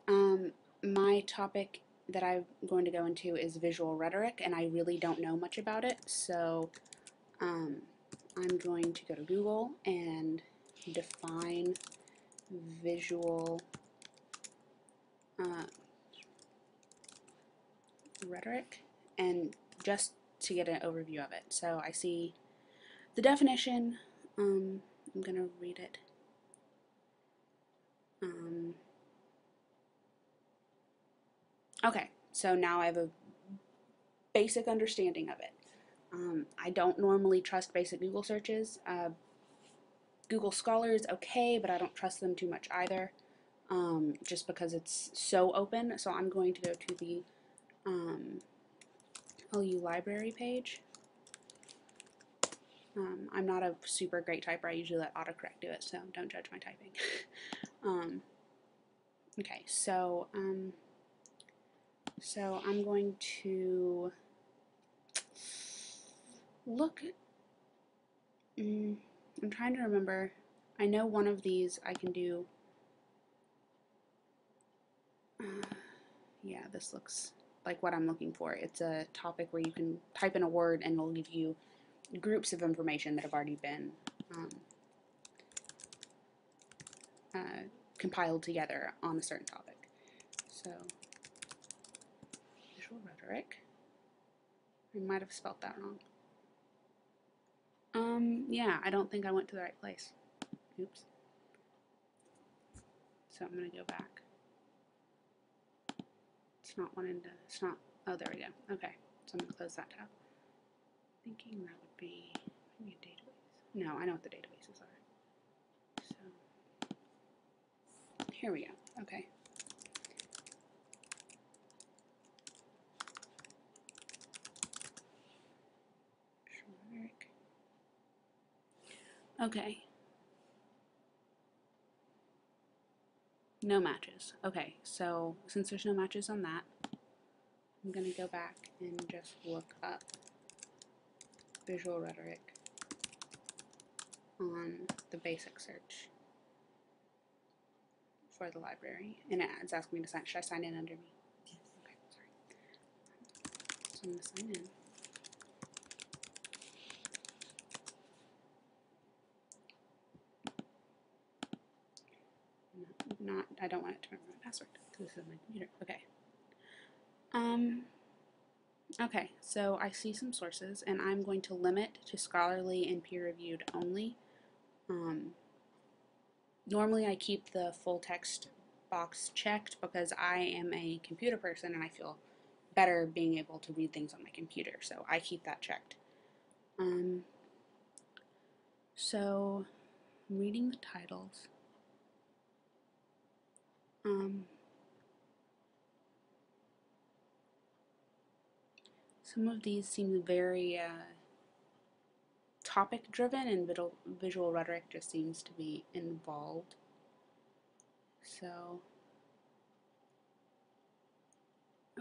My topic that I'm going to go into is visual rhetoric, and I really don't know much about it, so um, I'm going to go to Google and define visual uh, rhetoric, and just to get an overview of it. So I see the definition. I'm going to read it. Okay, so now I have a basic understanding of it. I don't normally trust basic Google searches. Google Scholar is okay, but I don't trust them too much either, just because it's so open. So I'm going to go to the LU library page. I'm not a super great typer. I usually let autocorrect do it, so don't judge my typing. Okay, so I'm going to look. I'm trying to remember. I know one of these I can do. Yeah, this looks like what I'm looking for. It's a topic where you can type in a word and it'll give you groups of information that have already been compiled together on a certain topic. So, visual rhetoric. I might have spelt that wrong. Yeah, I don't think I went to the right place. Oops. So I'm going to go back. It's not wanting to, it's not, oh, there we go. Okay, so I'm going to close that tab. Thinking that would be maybe a database. No, I know what the databases are. So, here we go. Okay. Okay. No matches. Okay, so since there's no matches on that, I'm going to go back and just look up visual rhetoric on the basic search for the library. And it's asking me to sign. Should I sign in under me? Yes. Okay, sorry. So I'm going to sign in. I don't want it to remember my password because this is my computer. Okay. Okay, so I see some sources, and I'm going to limit to scholarly and peer-reviewed only. Normally I keep the full text box checked because I am a computer person and I feel better being able to read things on my computer, so I keep that checked. So I'm reading the titles. Some of these seem very topic driven, and visual rhetoric just seems to be involved. So,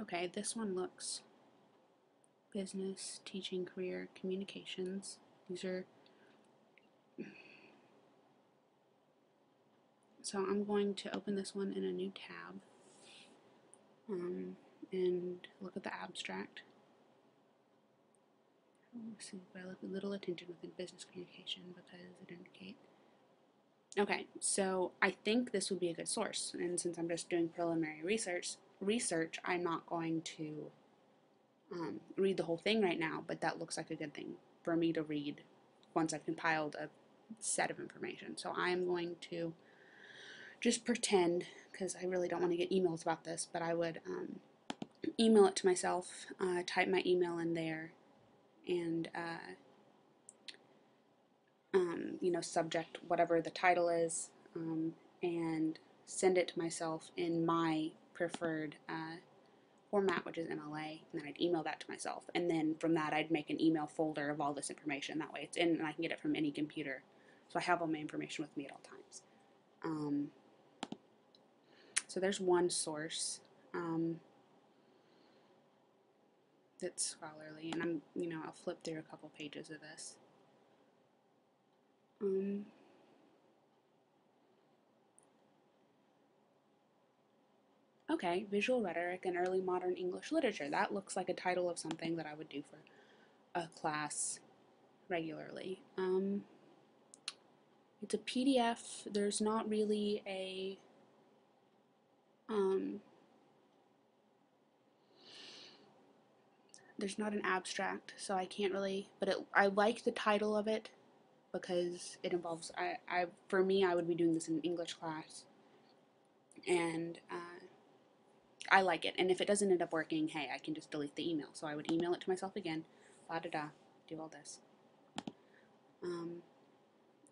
okay, this one looks business, teaching, career, communications. These are, so I'm going to open this one in a new tab and look at the abstract. Let's see, I look with little attention within business communication because it indicates. Okay, so I think this would be a good source, and since I'm just doing preliminary research, I'm not going to read the whole thing right now, but that looks like a good thing for me to read once I've compiled a set of information. So I'm going to just pretend, because I really don't want to get emails about this, but I would email it to myself, type my email in there, and you know, subject whatever the title is, and send it to myself in my preferred format, which is MLA, and then I'd email that to myself. And then from that, I'd make an email folder of all this information. That way it's in and I can get it from any computer. So I have all my information with me at all times. So there's one source that's scholarly, and I'll flip through a couple pages of this. Okay, visual rhetoric and early modern English literature. That looks like a title of something that I would do for a class regularly. It's a PDF. There's not really a there's not an abstract, so I can't really. But I like the title of it because it involves. For me, I would be doing this in an English class, and I like it. And if it doesn't end up working, hey, I can just delete the email. So I would email it to myself again, la da da, do all this.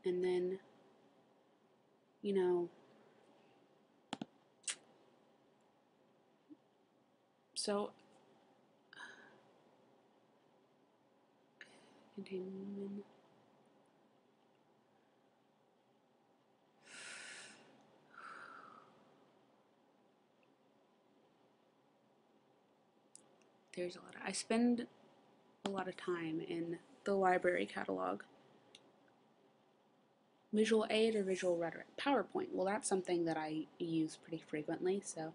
And then, you know, so contain. There's a lot. I spend a lot of time in the library catalog. Visual aid or visual rhetoric? PowerPoint. Well, that's something that I use pretty frequently, so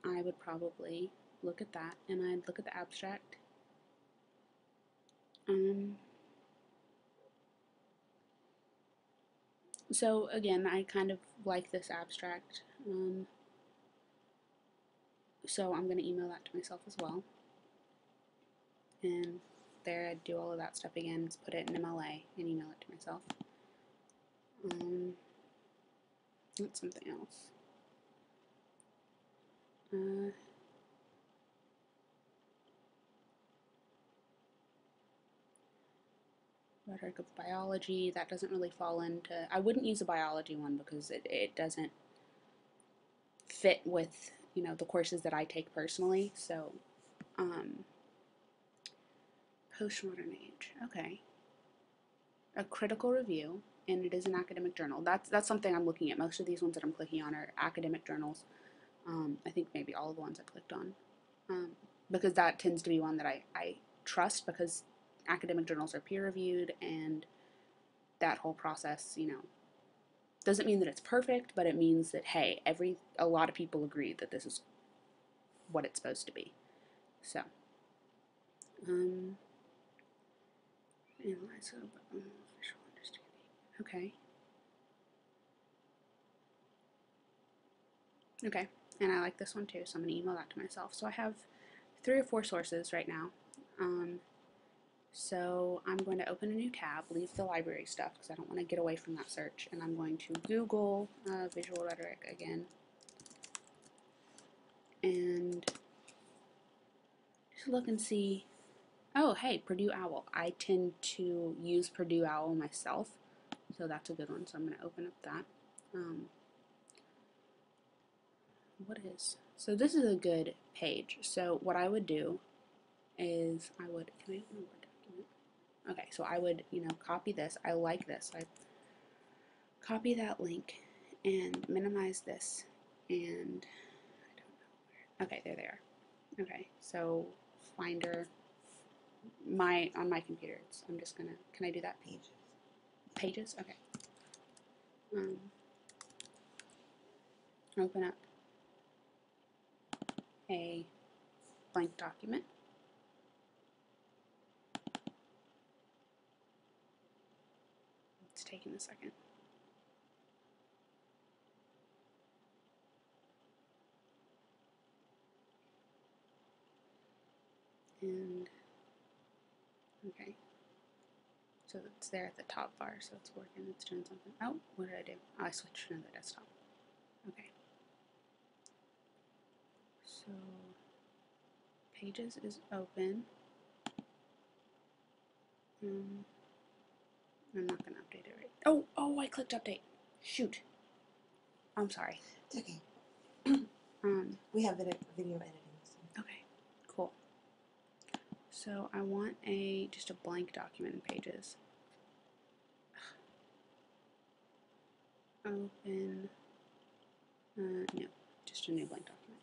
I would probably look at that, and I'd look at the abstract. So again, I kind of like this abstract, so I'm going to email that to myself as well. And there I'd do all of that stuff again, just put it in MLA and email it to myself. That's something else. Rhetoric of biology, that doesn't really fall into, I wouldn't use a biology one because it doesn't fit with, you know, the courses that I take personally, so, postmodern age, okay. A critical review, and it is an academic journal. That's something I'm looking at. Most of these ones that I'm clicking on are academic journals. I think maybe all of the ones I clicked on, because that tends to be one that I trust, because academic journals are peer reviewed, and that whole process, you know, doesn't mean that it's perfect, but it means that, hey, a lot of people agree that this is what it's supposed to be. So, analyze visual understanding. Okay. Okay, and I like this one too, so I'm going to email that to myself. So I have 3 or 4 sources right now. So I'm going to open a new tab, leave the library stuff because I don't want to get away from that search, and I'm going to Google visual rhetoric again, and just look and see. Oh, hey, Purdue OWL. I tend to use Purdue OWL myself, so that's a good one. So I'm going to open up that. So this is a good page. So what I would do is can I open a Word document? Okay, so I would, you know, copy this. I like this. I copy that link and minimize this, and I don't know where. Okay, there they are. Okay, so Finder, on my computer. I'm just gonna. Can I do that? Pages. Pages. Okay. Open up a blank document. It's taking a second. And okay, so it's there at the top bar, so it's working, it's doing something. Oh, what did I do? Oh, I switched to another desktop. Okay. So Pages is open. I'm not gonna update it right. Oh, I clicked update. Shoot. I'm sorry. It's okay. We have video editing. So. Okay, cool. So I want just a blank document in Pages. Open. No, just a new blank document.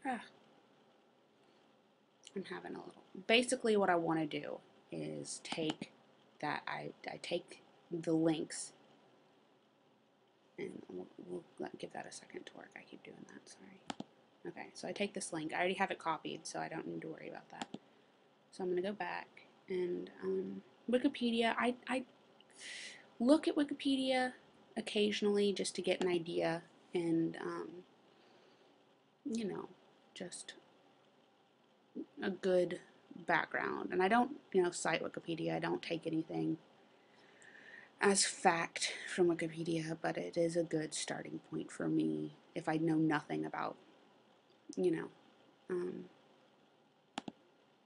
Okay. I'm having a little. Basically, what I want to do is take that. I take the links and we'll give that a second to work. I keep doing that, sorry. Okay, so I take this link. I already have it copied, so I don't need to worry about that. So I'm going to go back and Wikipedia. I look at Wikipedia occasionally just to get an idea and, you know, just a good background. And I don't, cite Wikipedia. I don't take anything as fact from Wikipedia, but it is a good starting point for me if I know nothing about, know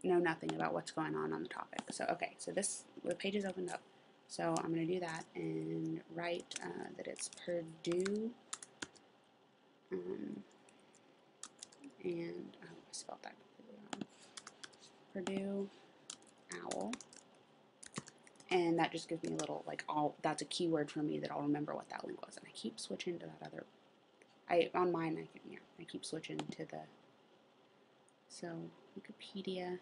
nothing about what's going on the topic. So, okay, so the page is opened up. So I'm going to do that and write that it's Purdue, and I spelled that completely wrong. Purdue owl, and that just gives me a little, that's a keyword for me that I'll remember what that link was. And I keep switching to that other, on mine, I keep switching to so Wikipedia.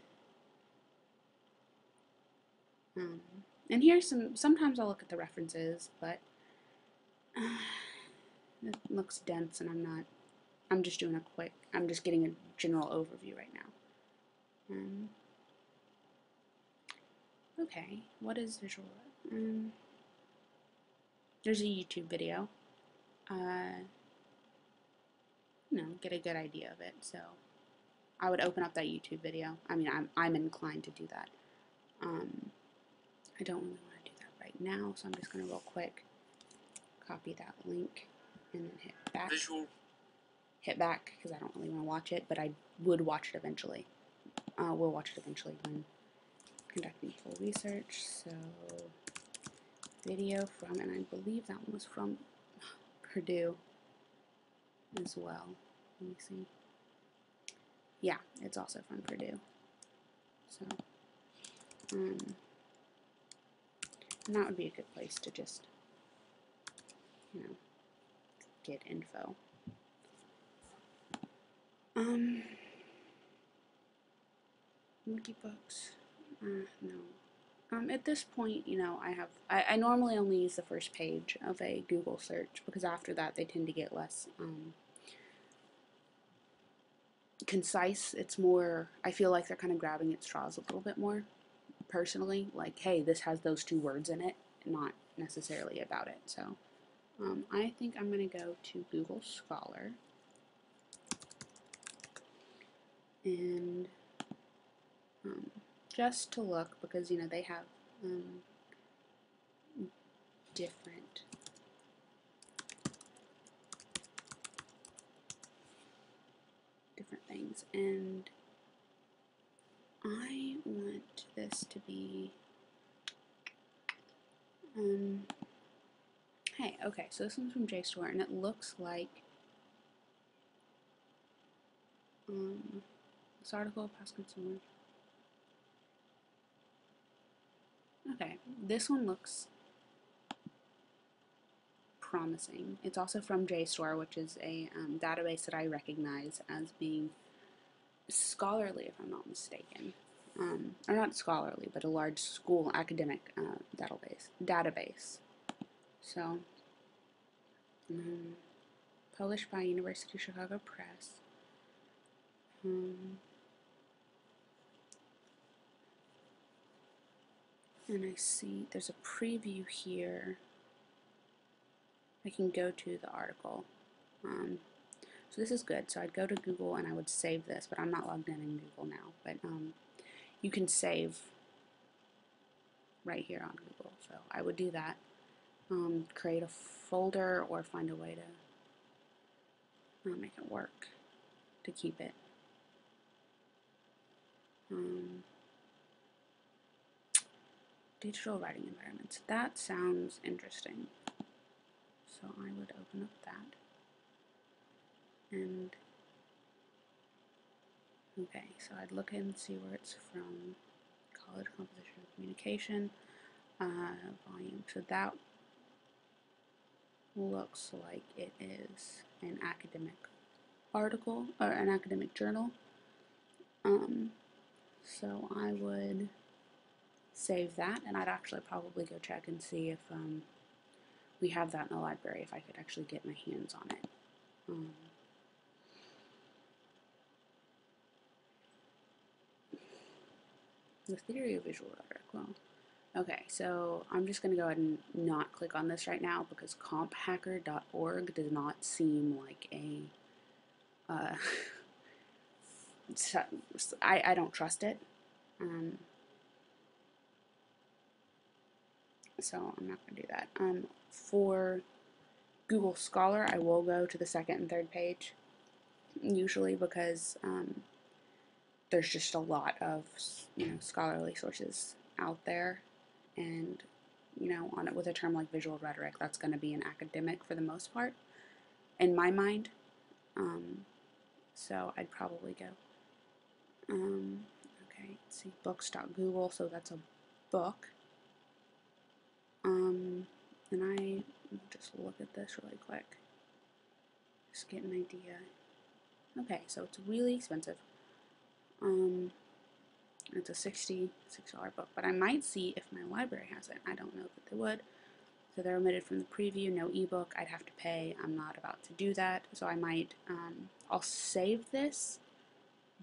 And here's sometimes I'll look at the references, but it looks dense and I'm just doing I'm just getting a general overview right now. Okay, what is visual? There's a YouTube video. Get a good idea of it. So I would open up that YouTube video. I mean, I'm inclined to do that. I don't really want to do that right now, so I'm just going to real quick copy that link and then hit back. Hit back because I don't really want to watch it, but I would watch it eventually. We'll watch it eventually when conducting full research. So video from, and I believe that one was from Purdue as well. Let me see. Yeah, it's also from Purdue. So, and that would be a good place to just, get info. Wikibooks. No. At this point, I normally only use the first page of a Google search because after that they tend to get less concise. It's more, I feel like they're kind of grabbing at straws a little bit more, personally. Like, hey, this has those 2 words in it, not necessarily about it. So, I think I'm going to go to Google Scholar. And just to look, because they have different things, and I want this to be hey, okay, so this one's from JSTOR, and it looks like this article past consumers. Okay, this one looks promising. It's also from JSTOR, which is a database that I recognize as being scholarly, if I'm not mistaken. Or not scholarly, but a large school academic database. So, published by University of Chicago Press. And I see there's a preview here. I can go to the article. So this is good. So I'd go to Google and I would save this, but I'm not logged in Google now. But you can save right here on Google. So I would do that. Create a folder or find a way to make it work to keep it. Digital writing environments. That sounds interesting. So I would open up that. And okay, so I'd look and see where it's from. College Composition and Communication, volume. So that looks like it is an academic article or an academic journal. So I would save that, and I'd actually probably go check and see if we have that in the library if I could actually get my hands on it. The theory of visual rhetoric. Well, okay, so I'm just going to go ahead and not click on this right now because comphacker.org does not seem like a I don't trust it. So I'm not going to do that. For Google Scholar, I will go to the second and third page, usually because there's just a lot of scholarly sources out there, and on it with a term like visual rhetoric, that's going to be an academic for the most part, in my mind. So I'd probably go. Okay, let's see, books.google, so that's a book. And I just look at this really quick. Just get an idea. Okay, so it's really expensive. It's a $66 book, but I might see if my library has it. I don't know that they would. So they're omitted from the preview, no ebook. I'd have to pay. I'm not about to do that. So I might, I'll save this,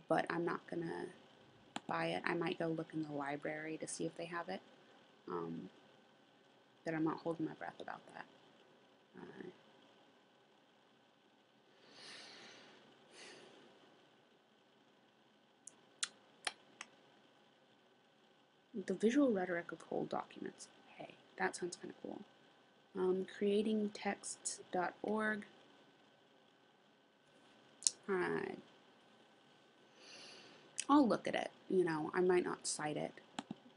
but I'm not gonna buy it. I might go look in the library to see if they have it. But I'm not holding my breath about that. The visual rhetoric of whole documents. Hey, that sounds kind of cool. Creatingtexts.org. I'll look at it. I might not cite it,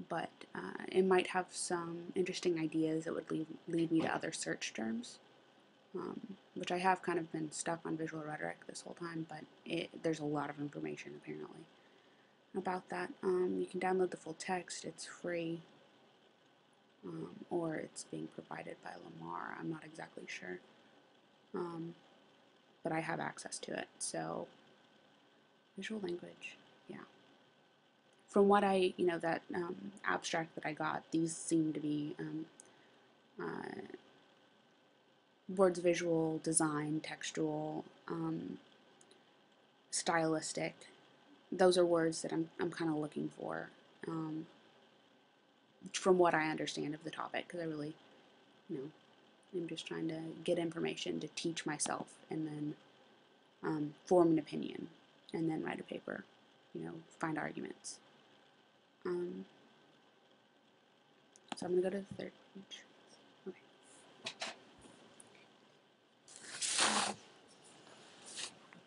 but it might have some interesting ideas that would lead me to other search terms, which I have kind of been stuck on visual rhetoric this whole time, but there's a lot of information apparently about that. You can download the full text. It's free, or it's being provided by Lamar. I'm not exactly sure, but I have access to it. So visual language, yeah. From what that abstract that I got, these seem to be words, visual, design, textual, stylistic. Those are words that I'm kind of looking for, from what I understand of the topic, because I really, I'm just trying to get information to teach myself, and then form an opinion, and then write a paper, find arguments. So I'm going to go to the third page.